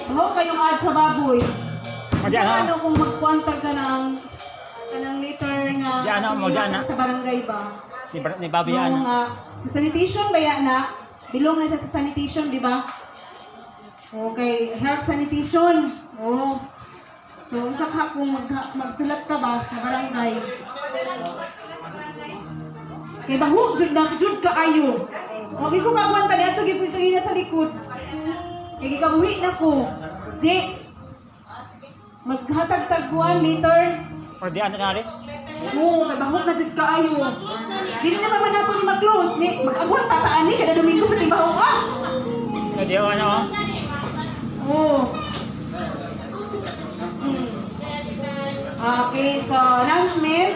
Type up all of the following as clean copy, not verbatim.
Huwag kayong ad sa baboy. Diyan na. Ano kung magkuantag ka ng liter nga Diyan na, mo diyan na. sa barangay ba? Ni Babi yan. Nung sanitation ba yan na? Bilong na siya sa sanitation, di ba? Okay, health sanitation. Oh. So, unsa ka kung magsulat ka ba sa barangay? Kaya baho, jud ka ayo. Huwag ko kagwanta di ato gipon ito sa likod. Kaya gikabuhi na ko. Di, maghatag-tagkuan later. O di ano nga rin? Oo, nabahok na jud kaayo. Dili na naman nato ni mag-close ni mag-agwan tataan ni kada Domingo pati bahok ka. Di ano? Oo. Okay, so announcement.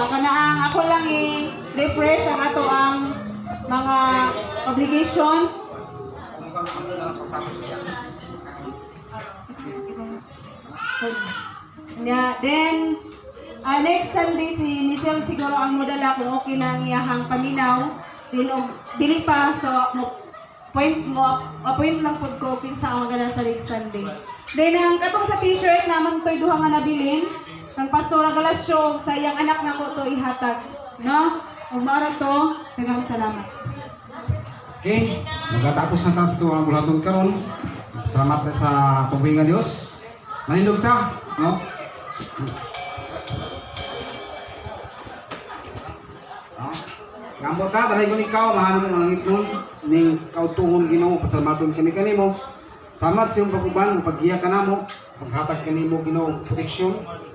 Kanaang ako lang i-refresh ang ato ang mga obligation. Yeah, then next Sunday si Nisel siguro ang modala kung okay na ang iyahang paminaw. Dili pa so appoint lang pod ko kinsa ang magana sa next Sunday. Then ang katong sa t-shirt naman to'y duha nga nabilin. Ang Pastora Galasyo sa iyang anak na ko to ihatag, no? Ug mao to, daghang salamat. Okay, magtatapos na tayo sa ito ang buhaton karon. Salamat sa tubig nga Diyos. Manindog ta, no? Ngambot ta, dahil ko ikaw, mahanap ng langit nun, ning kautungon Ginoo, pasalamaton kami kanimo. Salamat sa iyong pagkuban, paggiya ka namo, paghatag kanimo Ginoo, proteksyon,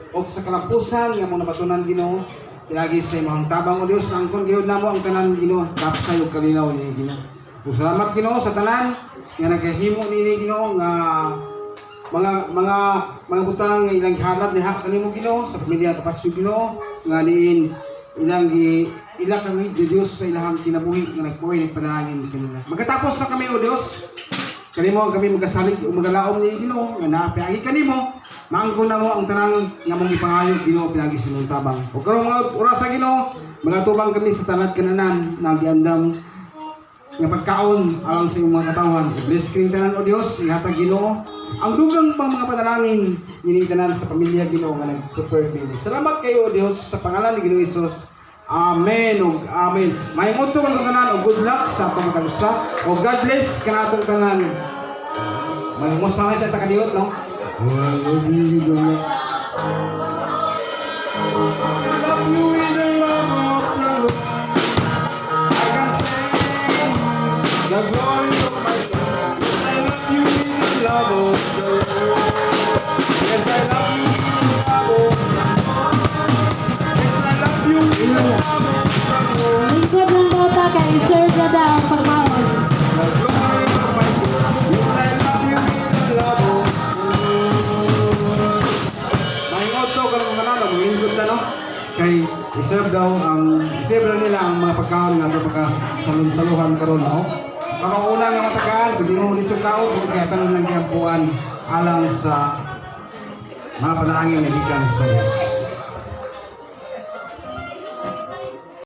o sa kalampusan, nga mong napatunan Ginoo, ilagi sa imong tabang o Diyos, ang kung gihod namo ang tanan Ginoo, dapat sa iyong kalinaw ni Ginoo. Salamat Ginoo sa tanan, nga nagahimo ni Ginoo, nga mga butang nga ilang hanap ni kanimo Ginoo sa pamilya kapasyo Ginoo nga diin ilang kang Diyos sa ilahang kinabuhi nga nagpuwi ng panalangin kanila. Magkatapos na kami o Diyos, kanimo kami magasalig o magalaom ni Ginoo nga napiagi kanimo, maangko na mo ang tanang nga mong ipangayog Ginoo pinagi sa imong tabang. O karong mga oras sa Ginoo, magatubang kami sa tanad kananan na giandam nga pagkaon alang sa imong mga katawan. Bless kini tanan o Dios, ihatag Ginoo ang dugang pang mga panalangin niningtanan sa pamilya Ginoo nga nag-prepare kini. Salamat kayo o Dios sa pangalan ni Ginoong Hesus. Amen ug amen. May moto kang tanan og good luck sa atong kalusa. O God bless kanatong tanan. May musta na sa takadiot no. The glory of my soul, I love you in the love of the Lord. Yes, I love you in the love of the Lord. Yes, I love you in the love of the Lord. Lingkod ng bata kay Sir Gada ang pagmahon. The glory of my soul, yes, I love you in the love of the Lord. Mahingot to, kalang mga nana, mahingot na no? Kay iserve daw nila ang mga pagkaon nga ito pagkasalun-saluhan karon no? Pakauna nga matagaan, kung di mo ulit yung tao, kaya tanong lang kiyang puan alang sa mga panalangin na gikan sa Diyos.